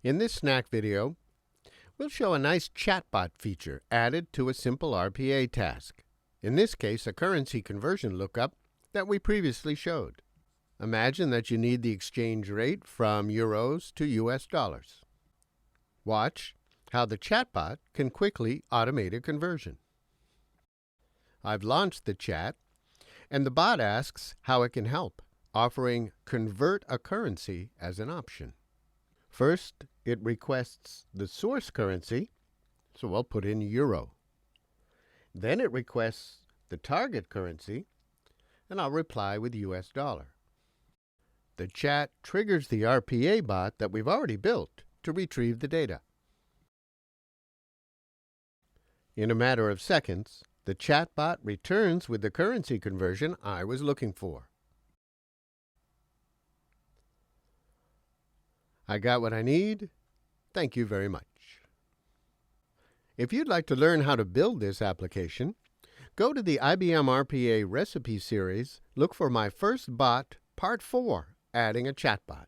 In this snack video, we'll show a nice chatbot feature added to a simple RPA task. In this case, a currency conversion lookup that we previously showed. Imagine that you need the exchange rate from euros to US dollars. Watch how the chatbot can quickly automate a conversion. I've launched the chat, and the bot asks how it can help, offering convert a currency as an option. First, it requests the source currency, so I'll put in euro. Then it requests the target currency, and I'll reply with US dollar. The chat triggers the RPA bot that we've already built to retrieve the data. In a matter of seconds, the chatbot returns with the currency conversion I was looking for. I got what I need. Thank you very much. If you'd like to learn how to build this application, go to the IBM RPA recipe series, look for my first bot, Part 4, adding a chatbot.